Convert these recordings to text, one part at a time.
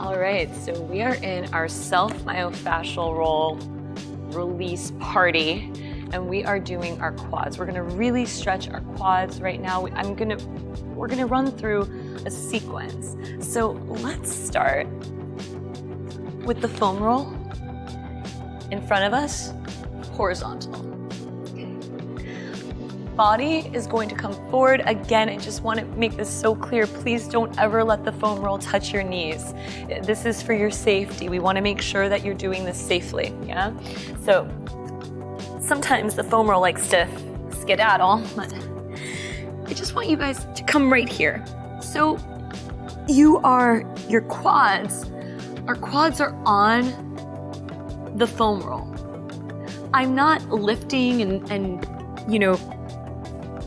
All right, so we are in our self-myofascial roll release party, and we are doing our quads. We're gonna really stretch our quads right now. We're gonna run through a sequence. So let's start with the foam roll in front of us, horizontal. Body is going to come forward. Again, I just want to make this so clear. Please don't ever let the foam roll touch your knees. This is for your safety. We want to make sure that you're doing this safely, yeah? So sometimes the foam roll likes to skedaddle, but I just want you guys to come right here. So your quads, our quads are on the foam roll. I'm not lifting and you know,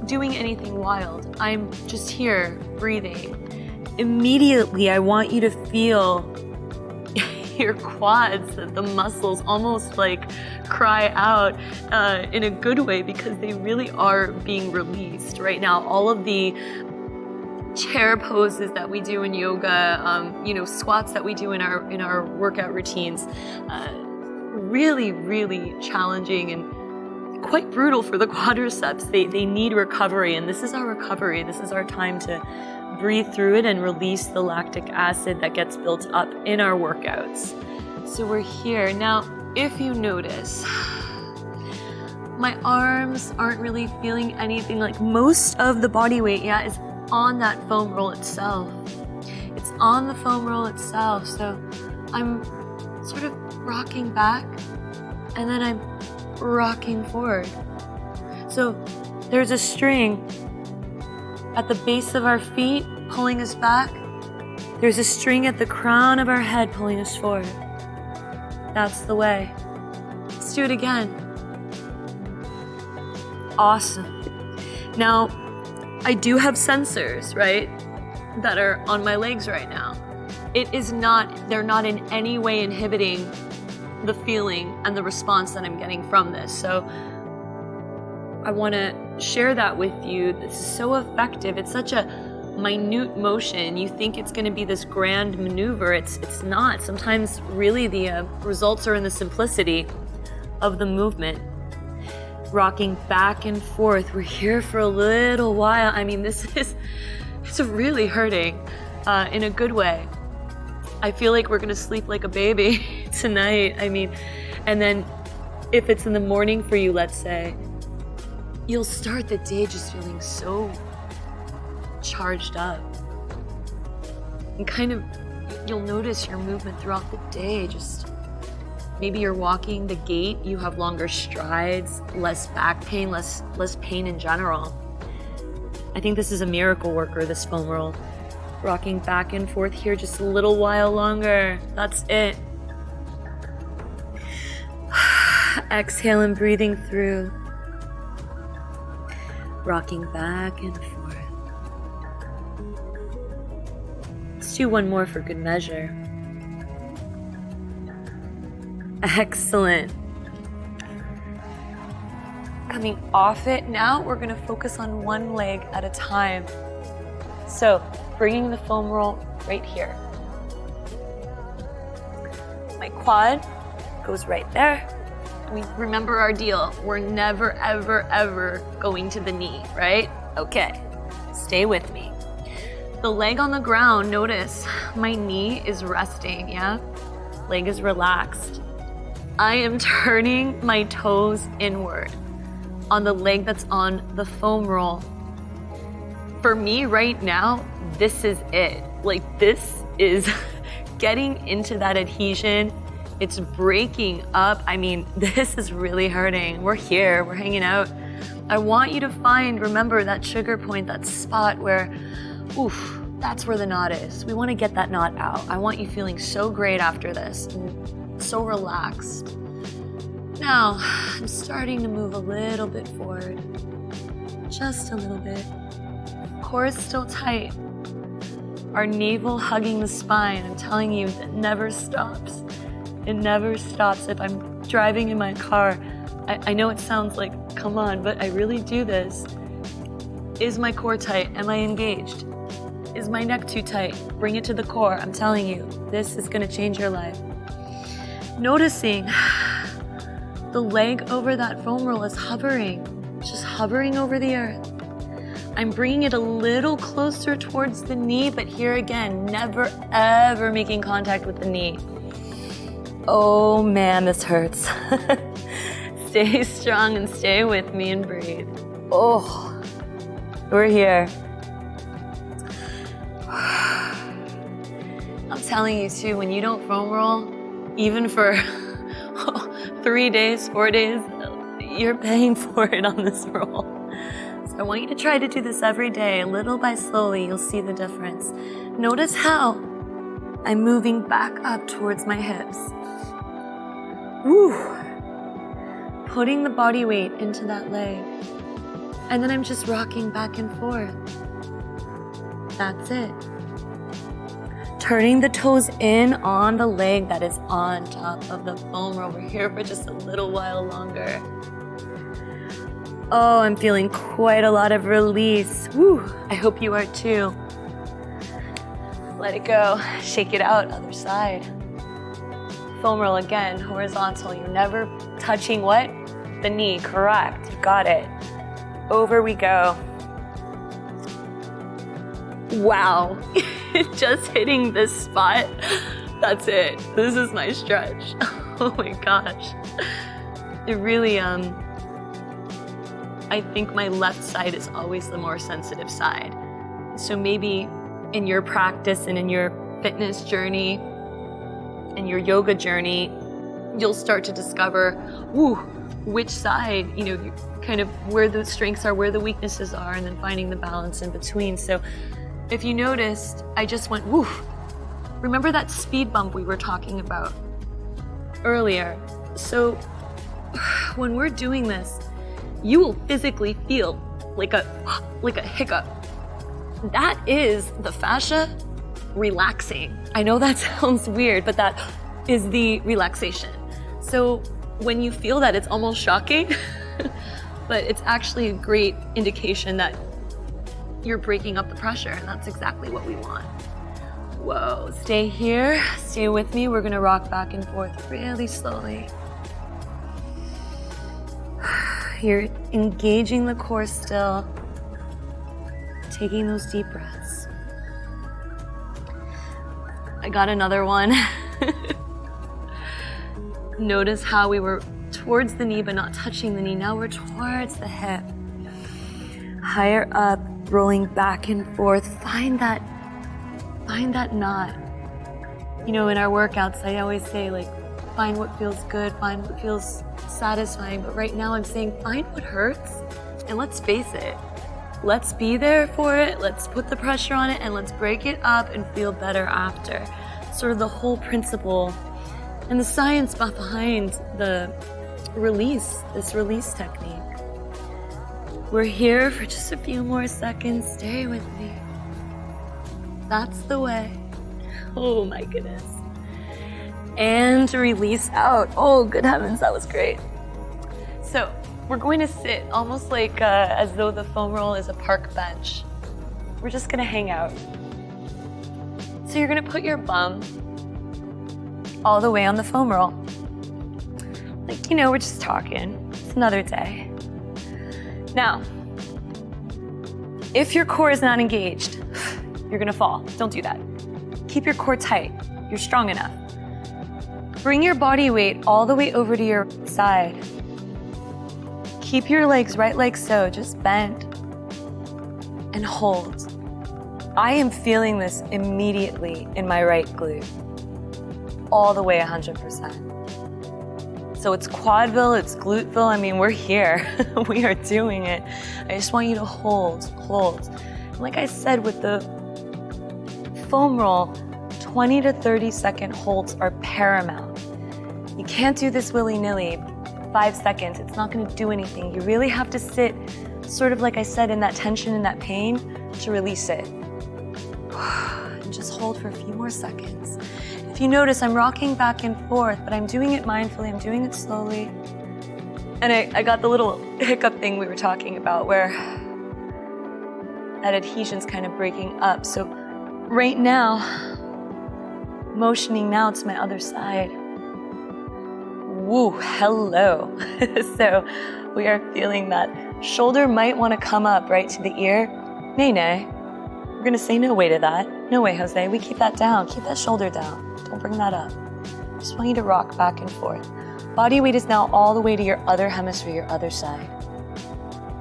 doing anything wild. I'm just here, breathing. Immediately, I want you to feel your quads, the muscles almost like cry out in a good way, because they really are being released right now. All of the chair poses that we do in yoga, squats that we do in our workout routines, really, really challenging and quite brutal for the quadriceps. They need recovery, and this is our recovery. This is our time to breathe through it and release the lactic acid that gets built up in our workouts. So we're here. Now, if you notice, my arms aren't really feeling anything. Like most of the body weight, is on that foam roll itself. It's on the foam roll itself. So I'm sort of rocking back, and then I'm rocking forward. So there's a string at the base of our feet pulling us back. There's a string at the crown of our head pulling us forward. That's the way. Let's do it again. Awesome. Now, I do have sensors, right, that are on my legs right now. They're not in any way inhibiting the feeling and the response that I'm getting from this. So I want to share that with you. This is so effective. It's such a minute motion. You think it's going to be this grand maneuver. It's not. Sometimes really the results are in the simplicity of the movement. Rocking back and forth. We're here for a little while. I mean, it's really hurting in a good way. I feel like we're gonna sleep like a baby tonight. I mean, and then if it's in the morning for you, let's say, you'll start the day just feeling so charged up. And kind of, you'll notice your movement throughout the day. Just maybe you're walking the gait, you have longer strides, less back pain, less pain in general. I think this is a miracle worker, this foam roll. Rocking back and forth here just a little while longer. That's it. Exhale and breathing through. Rocking back and forth. Let's do one more for good measure. Excellent. Coming off it now, we're going to focus on one leg at a time. So, bringing the foam roll right here. My quad goes right there. We remember our deal. We're never, ever, ever going to the knee, right? Okay, stay with me. The leg on the ground, notice my knee is resting, yeah? Leg is relaxed. I am turning my toes inward on the leg that's on the foam roll. For me right now, this is it. Like, this is getting into that adhesion. It's breaking up. I mean, this is really hurting. We're here, we're hanging out. I want you to remember that trigger point, that spot where, that's where the knot is. We want to get that knot out. I want you feeling so great after this and so relaxed. Now, I'm starting to move a little bit forward. Just a little bit. Core is still tight. Our navel hugging the spine. I'm telling you, that never stops. It never stops. If I'm driving in my car, I know it sounds like, come on, but I really do this. Is my core tight? Am I engaged? Is my neck too tight? Bring it to the core. I'm telling you, this is gonna change your life. Noticing the leg over that foam roll is hovering, just hovering over the earth. I'm bringing it a little closer towards the knee, but here again, never ever making contact with the knee. Oh man, this hurts. Stay strong and stay with me and breathe. Oh, we're here. I'm telling you too, when you don't foam roll, even for 3 days, 4 days, you're paying for it on this roll. So I want you to try to do this every day, little by slowly, you'll see the difference. Notice how I'm moving back up towards my hips. Woo! Putting the body weight into that leg. And then I'm just rocking back and forth. That's it. Turning the toes in on the leg that is on top of the foam roll. We're here for just a little while longer. Oh, I'm feeling quite a lot of release. Woo! I hope you are too. Let it go. Shake it out, other side. Foam roll again, horizontal. You're never touching what? The knee, correct. You got it. Over we go. Wow. Just hitting this spot. That's it. This is my stretch. Oh my gosh. It really, I think my left side is always the more sensitive side. So maybe in your practice and in your fitness journey and your yoga journey, you'll start to discover, which side, kind of where the strengths are, where the weaknesses are, and then finding the balance in between. So if you noticed, I just went, woo. Remember that speed bump we were talking about earlier? So when we're doing this, you will physically feel like a hiccup. That is the fascia relaxing. I know that sounds weird, but that is the relaxation. So when you feel that, it's almost shocking, but it's actually a great indication that you're breaking up the pressure, and that's exactly what we want. Whoa, stay here, stay with me. We're gonna rock back and forth really slowly. You're engaging the core still, taking those deep breaths. I got another one. Notice how we were towards the knee but not touching the knee. Now we're towards the hip. Higher up, rolling back and forth. Find that knot. In our workouts, I always say, find what feels good, find what feels satisfying. But right now I'm saying, find what hurts, and let's face it. Let's be there for it, let's put the pressure on it, and let's break it up and feel better after. Sort of the whole principle and the science behind this release technique. We're here for just a few more seconds. Stay with me. That's the way. Oh my goodness. And release out. Oh, good heavens, that was great. So we're going to sit almost like as though the foam roll is a park bench. We're just gonna hang out. So you're gonna put your bum all the way on the foam roll. We're just talking. It's another day. Now, if your core is not engaged, you're gonna fall. Don't do that. Keep your core tight. You're strong enough. Bring your body weight all the way over to your side. Keep your legs right like so, just bend and hold. I am feeling this immediately in my right glute, all the way 100%. So it's Quadville, it's gluteville. I mean, we're here. We are doing it. I just want you to hold. Like I said, with the foam roll, 20 to 30 second holds are paramount. You can't do this willy-nilly. 5 seconds, it's not gonna do anything. You really have to sit, sort of like I said, in that tension and that pain to release it. And just hold for a few more seconds. If you notice, I'm rocking back and forth, but I'm doing it mindfully, I'm doing it slowly. And I got the little hiccup thing we were talking about where that adhesion's kind of breaking up. So right now, motioning now to my other side. Woo, hello. So we are feeling that shoulder might want to come up right to the ear. Nay, nay. We're going to say no way to that. No way, Jose. We keep that down. Keep that shoulder down. Don't bring that up. Just want you to rock back and forth. Body weight is now all the way to your other hemisphere, your other side.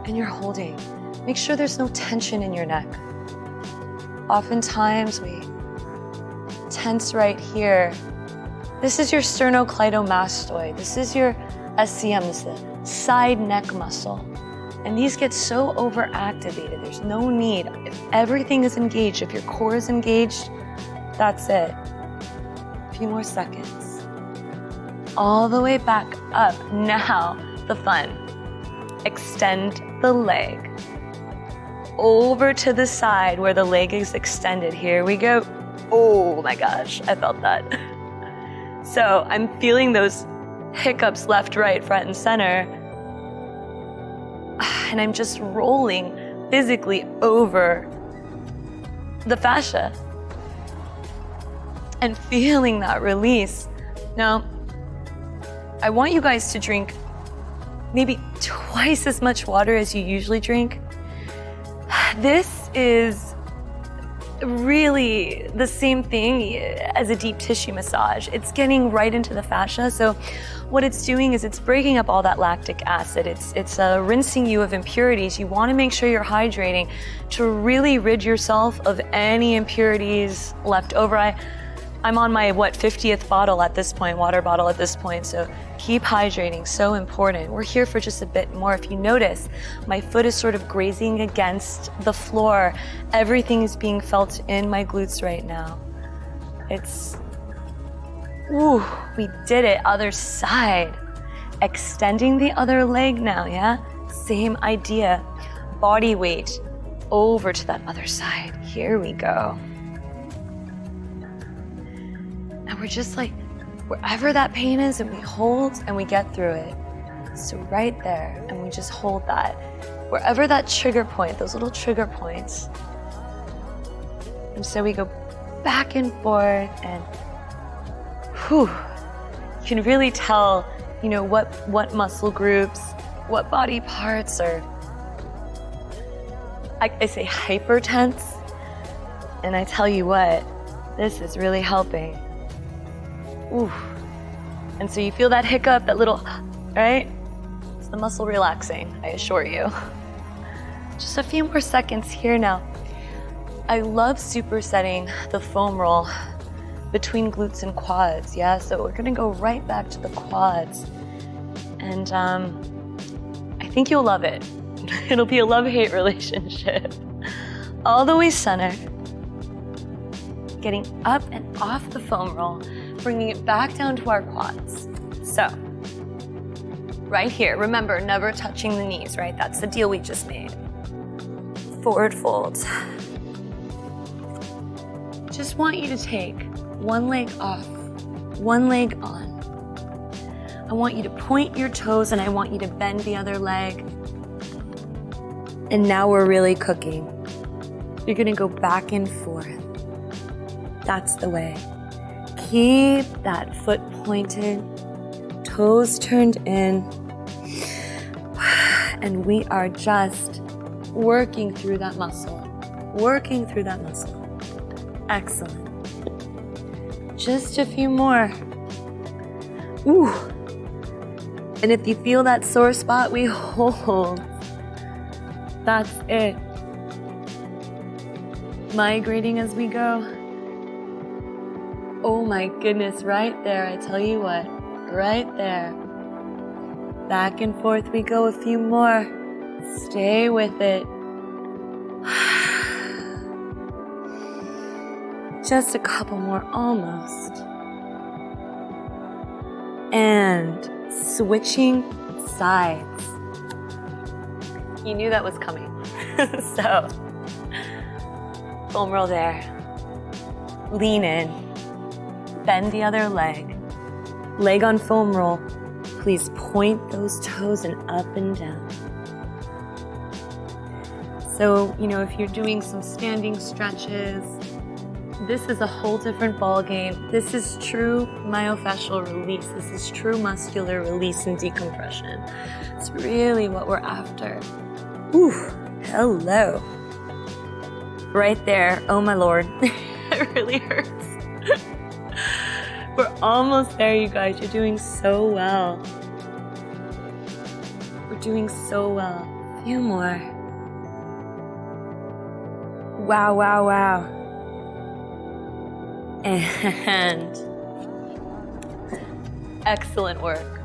And you're holding. Make sure there's no tension in your neck. Oftentimes we tense right here. This is your sternocleidomastoid. This is your SCM, this is the side neck muscle. And these get so overactivated. There's no need. If everything is engaged, if your core is engaged, that's it. A few more seconds. All the way back up. Now, the fun. Extend the leg. Over to the side where the leg is extended. Here we go. Oh my gosh, I felt that. So I'm feeling those hiccups left, right, front, and center. And I'm just rolling physically over the fascia and feeling that release. Now, I want you guys to drink maybe twice as much water as you usually drink. This is really the same thing as a deep tissue massage. It's getting right into the fascia. So what it's doing is it's breaking up all that lactic acid. It's rinsing you of impurities. You want to make sure you're hydrating to really rid yourself of any impurities left over. I'm on my 50th bottle at this point, water bottle at this point. So keep hydrating, so important. We're here for just a bit more. If you notice, my foot is sort of grazing against the floor. Everything is being felt in my glutes right now. Ooh, we did it. Other side. Extending the other leg now, yeah? Same idea. Body weight over to that other side. Here we go. And we're just like, wherever that pain is, and we hold and we get through it. So right there, and we just hold that. Wherever that trigger point, those little trigger points. And so we go back and forth, and whew, you can really tell, what muscle groups, what body parts are, I say hyper tense. And I tell you what, this is really helping. Ooh. And so you feel that hiccup, that little, right? It's the muscle relaxing, I assure you. Just a few more seconds here now. I love supersetting the foam roll between glutes and quads, yeah? So we're gonna go right back to the quads. And I think you'll love it. It'll be a love-hate relationship. All the way centered. Getting up and off the foam roll, bringing it back down to our quads. So, right here, remember, never touching the knees, right? That's the deal we just made. Forward fold. Just want you to take one leg off, one leg on. I want you to point your toes and I want you to bend the other leg. And now we're really cooking. You're gonna go back and forth. That's the way. Keep that foot pointed, toes turned in, and we are just working through that muscle, Excellent. Just a few more. Ooh. And if you feel that sore spot, we hold. That's it. Migrating as we go. Oh my goodness, right there, I tell you what, right there. Back and forth we go, a few more. Stay with it. Just a couple more, almost. And switching sides. You knew that was coming. So, foam roll there. Lean in. Bend the other leg. Leg on foam roll. Please point those toes and up and down. So, if you're doing some standing stretches, This is a whole different ball game. This is true myofascial release. This is true muscular release and decompression. It's really what we're after. Ooh, hello. Right there. Oh my Lord. It really hurts. We're almost there, you guys. You're doing so well. We're doing so well. A few more. Wow, wow, wow. And excellent work.